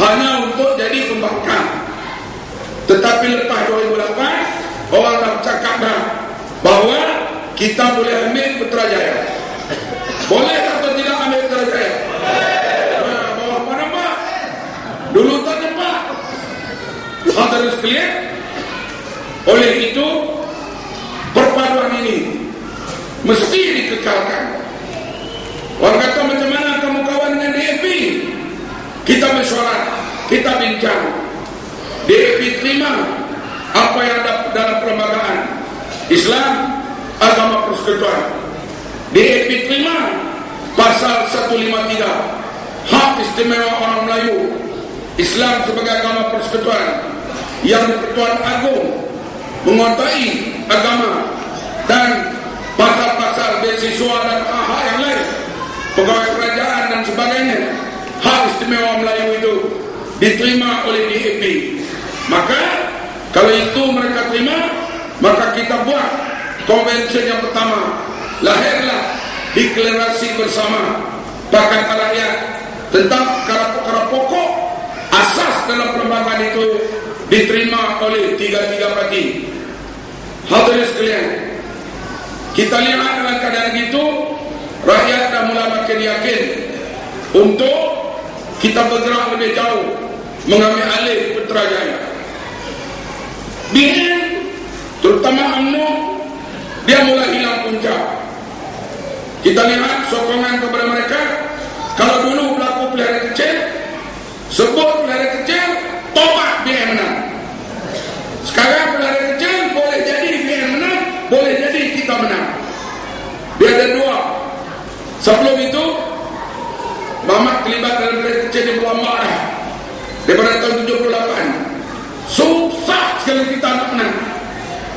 hanya untuk jadi pembangkang. Tetapi lepas 2008 orang dah cakap dah bahawa kita boleh ambil Putrajaya. Boleh atau tidak ambil Putrajaya? Bawah apa nampak? Dulu tak nampak. Hadirin sekalian, oleh itu perpaduan ini mesti dikekalkan. Orang kata macam mana kamu kawan dengan DAP? Kita mesyuarat, kita bincang. DAP terima apa yang ada dalam perlembagaan Islam, agama persekutuan. DAP terima pasal 153 hak istimewa orang Melayu, Islam sebagai agama persekutuan yang Pertuan Agung menguasai agama, dan pasal-pasal beasiswa dan hak yang lain, pegawai kerajaan dan sebagainya. Hak istimewa Melayu itu diterima oleh DAP. Maka kalau itu mereka terima, maka kita buat konvensi yang pertama. Lahirlah deklarasi bersama Pakatan Rakyat tentang perkara-perkara pokok asas dalam perlembagaan itu diterima oleh tiga-tiga parti. Hadirin sekalian, kita lihat dalam keadaan itu rakyat dah mulai makin yakin untuk kita bergerak lebih jauh mengambil alih Putrajaya. BN terutama UMNO dia mulai hilang puncak. Kita lihat sokongan kepada mereka. Kalau dulu berlaku pelihara kecil, sebut pelihara kecil, tobat BN menang. Sekarang pelihara kecil boleh jadi BN menang, boleh jadi kita menang. Dia ada dua. Sebelum itu Mamat terlibat dalam pelihara kecil di Pulau Marah daripada tahun 78. Susah sekali kita nak menang.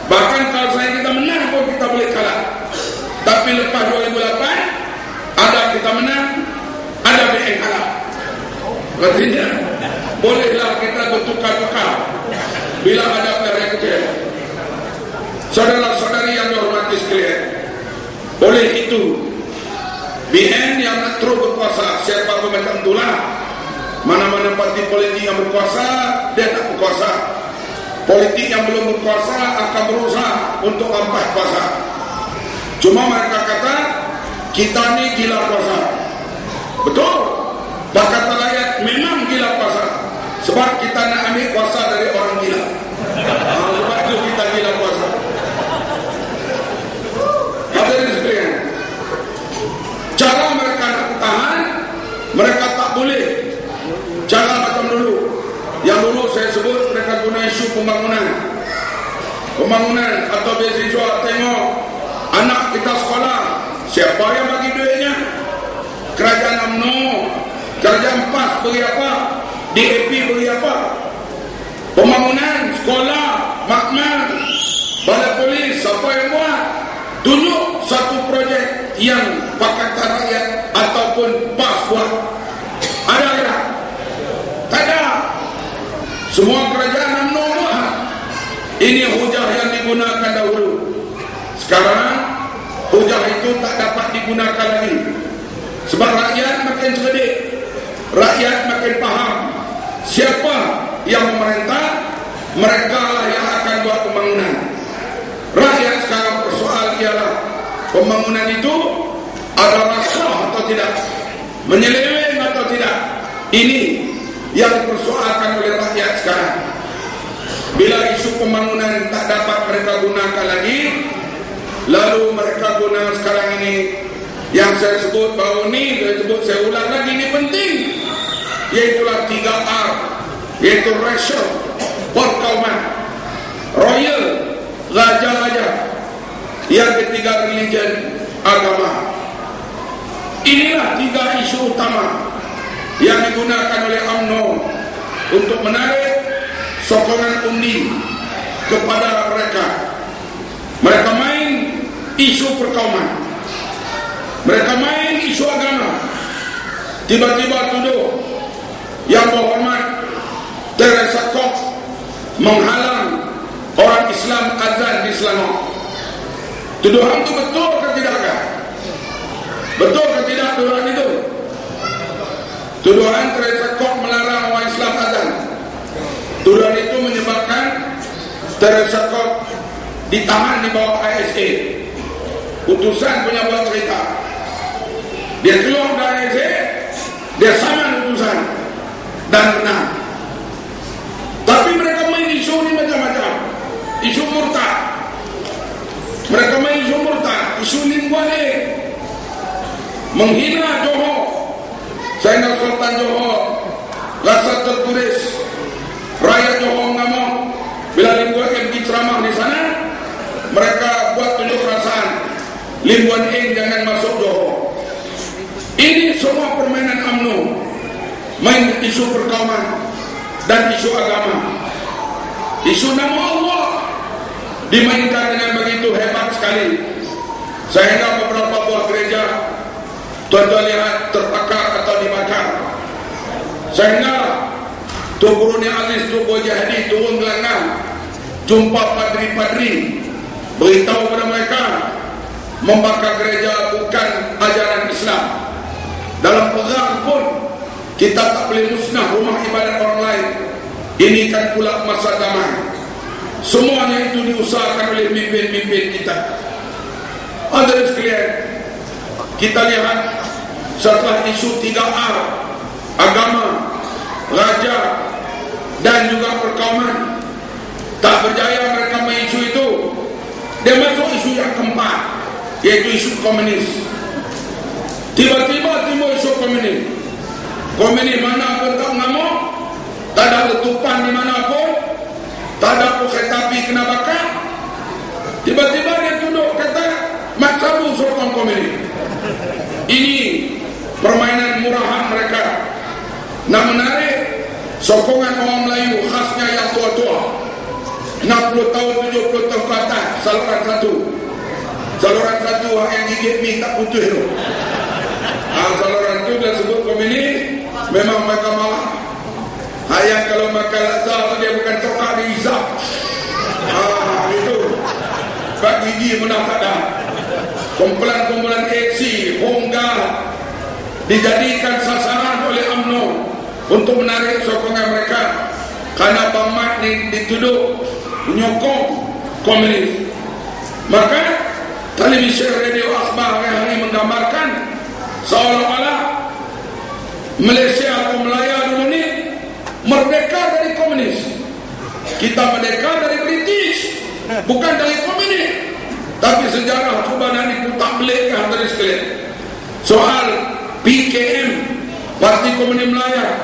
Bahkan kalau saya kita menang pun kita boleh kalah. Tapi lepas 2008 ada kita menang, ada BN kalah. Artinya bolehlah kita bertukar-tukar bila ada pelihara kecil. Saudara-saudari yang dihormati sekalian, oleh itu BN yang nak terus berkuasa, siapa pun macam itulah. Mana-mana parti politik yang berkuasa, dia tak berkuasa. Politik yang belum berkuasa akan berusaha untuk rampas kuasa. Cuma mereka kata kita ni gila kuasa. Betul, Pakatan Rakyat memang gila kuasa, sebab kita nak ambil kuasa dari orang gila. Sebab itu kita gila kuasa. Hadirin sekalian, cara mereka nak tahan, mereka tak boleh cara macam dulu. Yang dulu saya sebut mereka guna isu pembangunan atau beasiswa. Tengok anak kita sekolah, siapa yang bagi duitnya? Kerajaan UMNO. Kerajaan PAS beri apa? DAP beri apa? Pembangunan sekolah, makmal, balai polis, siapa yang buat? Tunjuk satu projek yang Pakatan Rakyat ataupun PAS buat. Ada tak? Tak ada. Semua kerajaan UMNO buat. Ini hujah yang digunakan dahulu. Sekarang hujah itu tak dapat digunakan lagi. Sebab rakyat makin cerdik, rakyat makin faham siapa yang memerintah, mereka lah yang akan buat pembangunan. Rakyat sekarang persoal ialah pembangunan itu ada rasuah atau tidak, menyeleweng atau tidak. Ini yang dipersoalkan oleh rakyat sekarang. Bila isu pembangunan tak dapat mereka gunakan lagi, lalu mereka guna sekarang ini yang saya sebut baru ni, saya ulang lagi, ini penting, iaitulah 3R, iaitu racial, perkauman, royal, raja-raja, yang ketiga religion, agama. Inilah 3 isu utama yang digunakan oleh UMNO untuk menarik sokongan undi kepada mereka. Mereka main isu perkauman, mereka main isu agama. Tiba-tiba tuduh yang berhormat Teresa Koch menghalang orang Islam azan di Selangor. Tuduhan itu betul ke tidak? Betul ke tidak tuduhan itu? Tuduhan Teresa Koch melarang orang Islam azan tersangkut ditahan di bawah ASA. Utusan punya buat cerita, dia keluar dari ASA, dia saman utusan dan menang. Tapi mereka main isu ini macam-macam, isu murtad. Mereka main isu murtad, isu lingkungan, menghina Johor. Sayyidina Sultan Johor rasa tertulis, rakyat Johor ngamuk bila lingkungan pergi ceramah di sana, mereka buat tunjuk rasaan, lingkungan jangan masuk Johor. Ini semua permainan UMNO, main isu perkauman dan isu agama, isu nama Allah dimainkan dengan begitu hebat sekali, sehingga beberapa buah gereja tuan-tuan lihat terbakar atau dibakar, sehingga Tuan Guru Aziz Tuan Jadi turun ke lengan, jumpa padri-padri, beritahu kepada mereka membakar gereja bukan ajaran Islam. Dalam perang pun kita tak boleh musnah rumah ibadat orang lain. Ini kan pula masa zaman. Semuanya itu diusahakan oleh pimpin-pimpin kita. Hadirin sekalian, kita lihat setelah isu 3R, agama, raja dan juga perkauman, tak berjaya mereka main isu itu. Dia masuk isu yang keempat, yaitu isu komunis. Tiba-tiba timbul isu komunis. Komunis mana pun tak ngamuk, tak ada letupan di mana pun, tak ada kereta api kena bakar. Tiba-tiba dia duduk kata mak sabu sokong komunis. Ini permainan murahan mereka. Nak menarik sokongan orang Melayu khasnya yang tua-tua, 60 tahun 70 tahun ke atas. Saluran satu yang gigit mi tak putus tu. Saluran tu dah sebut komunis. Memang mereka malah ayam kalau makan laksa dia bukan coklat, dia hisap. Itu bak gigi menang tak ada. Kumpulan-kumpulan aksi, Hongga dijadikan sasaran oleh UMNO untuk menarik sokongan mereka, karena Bang Mat dituduh menyokong komunis. Maka televisi radio akhbar hari menggambarkan seolah-olah Malaysia atau Melaya dulu ni merdeka dari komunis. Kita merdeka dari British, bukan dari komunis. Tapi sejarah cuba nak diputar belikkan dari sekalian. Soal PKM, Parti Komunis Melaya,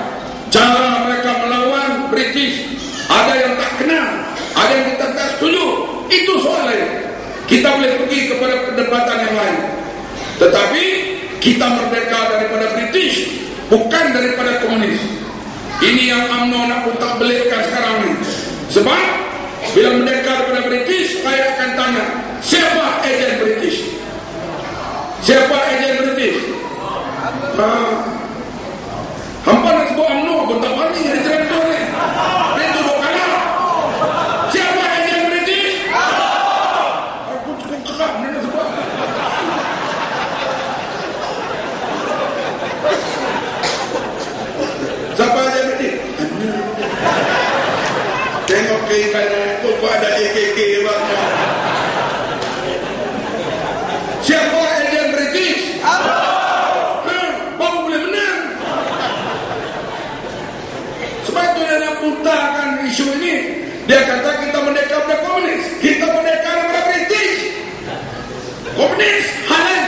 cara mereka melawan British, ada yang tak kenal, ada yang kita tak setuju, itu soal lain. Kita boleh pergi kepada perdebatan yang lain. Tetapi kita merdeka daripada British, bukan daripada komunis. Ini yang UMNO nak putar belikkan sekarang ni. Sebab bila merdeka daripada British, saya akan tanya, siapa ejen British? Siapa ejen British? Hampa nak sebut UMNO pun tak berani jadi direktur ni. Dia duduk kalah. Siapa ejen British? Aku cukup kerap dia nak sebut. Siapa ejen British? Tengok keikannya itu kok ada EKK banyak. Siapa ejen British? Baru boleh menang. Sebab itu dia nak putarkan isu ini. Dia kata kita merdeka daripada komunis, kita merdeka daripada British. Komunis halal.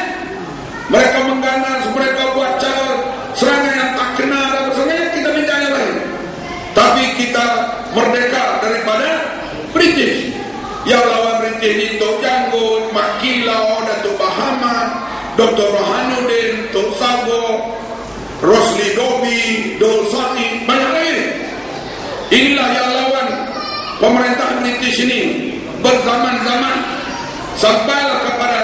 Mereka mengganas, mereka buat cara serangan yang tak kena dan sebagainya, kita minta yang lain. Tapi kita merdeka daripada British. Yang lawan British ni Tok Janggut, Mak Kilau, Datuk Bahaman, Dr. Rohanuddin, Tok Sabo, Rosli Dobi, Dol Sati, banyak lagi. Inilah yang lawan pemerintah British ini berzaman-zaman sampailah kepada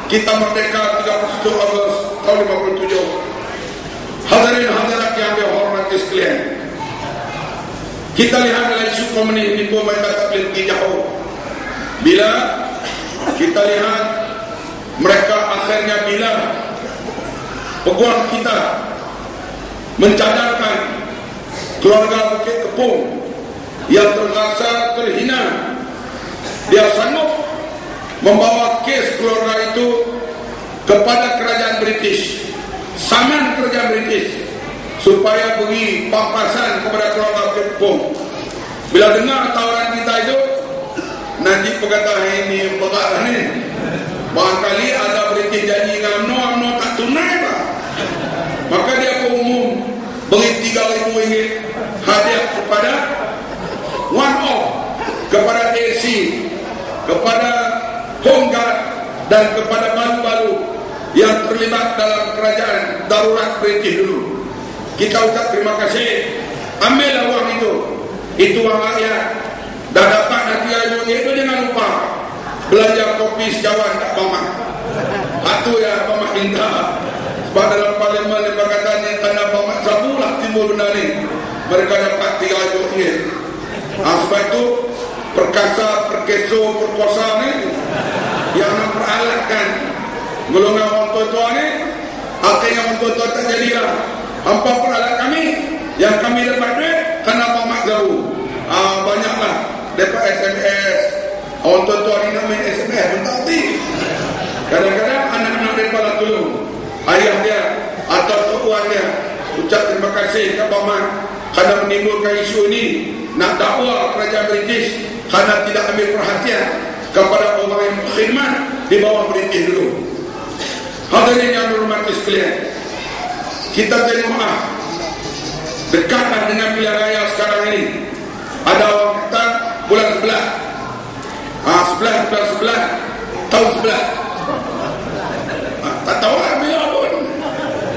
kita merdeka 31 Ogos tahun 57. Hadirin hadirat yang dihormati sekalian, kita lihat dalam isu komunis ini pun mereka tak boleh pergi jauh. Bila kita lihat mereka akhirnya bila peguam kita mencadarkan keluarga Bukit Kepung yang terasa terhina dia sanggup membawa kes keluarga itu kepada kerajaan British, saman kerajaan British, supaya beri pampasan kepada keluarga Pepong. Bila dengar tawaran kita itu, Najib berkata, ini pegawai ni, barangkali ada British janji dengan UMNO tak tunai pak. Maka dia umum beri RM3,000 hadiah kepada one off, kepada AC, kepada Home Guard dan kepada balu-balu yang terlibat dalam kerajaan darurat British dulu. Kita ucap terima kasih. Ambillah uang itu uang rakyat. Dah dapat nanti RM5 itu, jangan lupa belanja kopi sejauhan tak pamak. Itu ya pamak minta. Sebab dalam parlimen dia berkata ni tanda pamak sabulah timbul benda ni. Mereka dapat RM3,000. Sebab itu perkasa, perkeso, perkosa ni yang memperalatkan golongan orang tua-tua ni, akhirnya orang tua-tua tak jadilah. Hampa peralat kami, yang kami dapat duit kena pamak jauh. Banyaklah dapat SMS. Orang tua-tua ni nak main SMS pun tak hati. Kadang-kadang anak-anak mereka lah tolong ayah dia atau tuan dia, ucap terima kasih ke paman kerana menimbulkan isu ini, nak dakwa kerajaan British kerana tidak ambil perhatian kepada orang yang berkhidmat di bawah British dulu. Hadirin yang dihormati sekalian, kita tengoklah dekatlah dengan pilihan raya sekarang ini. Ada orang kata bulan 11 tahun 11. Tak tahu lah bila pun.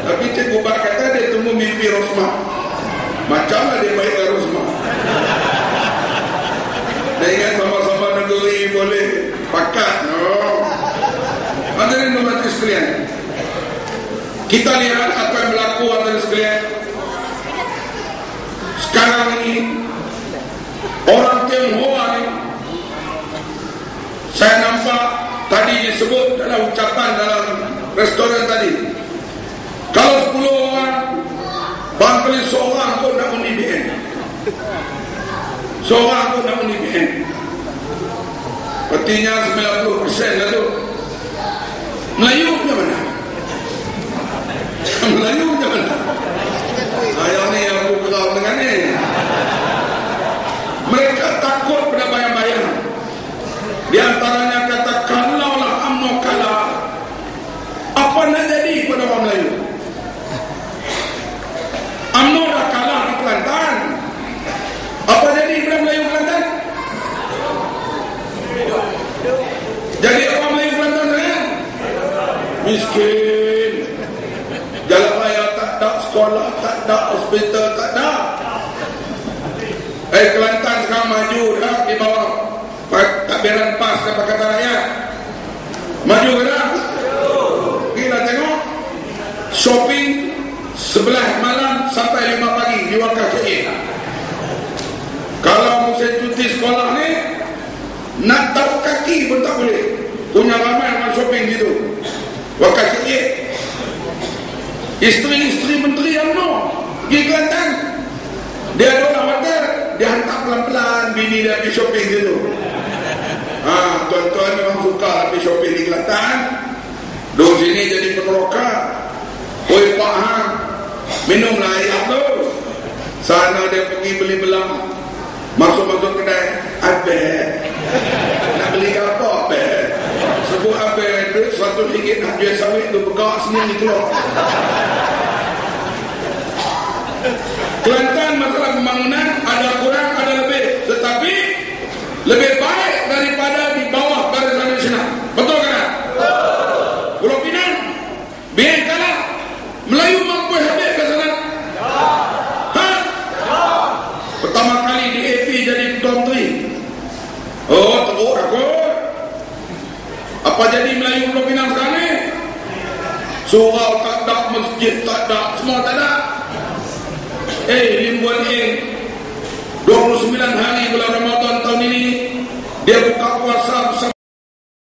Tapi Cikgu Bar kata dia temu mimpi Rosmah. Macamlah dia baik dengan Rosmah. Dia ingat sama-sama negeri boleh pakat. Hadirin hormati sekalian, kita lihat apa yang berlaku hadirin sekalian. Sekarang ini orang Tionghoa ni, saya nampak tadi disebut dalam ucapan dalam restoran tadi, kalau 10 orang barangkali seorang pun nak undi BN, seorang pun nak undi BN, artinya 90% lah tu. Melayu punya mana? Melayu punya mana? Yang ni yang aku beritahu dengan ni, mereka takut pada bayang-bayang. Di antaranya kata, kalaulah UMNO kalah, apa nak jadi pada orang Melayu? UMNO dah kalah di Kelantan, apa jadi pada Melayu Kelantan? Jadi orang Melayu Kelantan saya miskin, jalan raya tak ada, sekolah tak ada, hospital tak ada. Kelantan sekarang maju dah di bawah takbiran PAS ke Pakatan Rakyat. Maju ke dah? Kita tengok shopping 11 malam sampai 5 pagi di Wakaf KL. Kalau musim cuti sekolah ni, nak taruh kaki pun tak boleh. Punya ramai orang shopping gitu. Wakaf KL. Isteri-isteri menteri UMNO pergi Kelantan, dia ada orang hotel, dia hantar pelan-pelan bini dia pergi shopping gitu. Tuan-tuan memang suka pergi shopping di Kelantan. Di sini jadi pengeroka. Oi Pak Hang, minumlah air tu. Sana dia pergi beli belang, masuk kedai, abang nak beli apa abang? Sebut abang duit RM1 nak jual sawit tu, pegawai sini ni keluar. Kelantan masalah pembangunan ada kurang ada lebih, tetapi lebih baik daripada di bawah Barisan Nasional. Betul kan? Pulau Pinang biar kalah, Melayu mampu habis ke sana? Pertama kali di AP jadi Ketua Menteri. Teruk aku. Apa jadi Melayu Pulau Pinang sekarang ni? Surau tak ada, masjid tak ada, semua tak ada. Lim Guan Eng 29 hari bulan Ramadan tahun ini, dia buka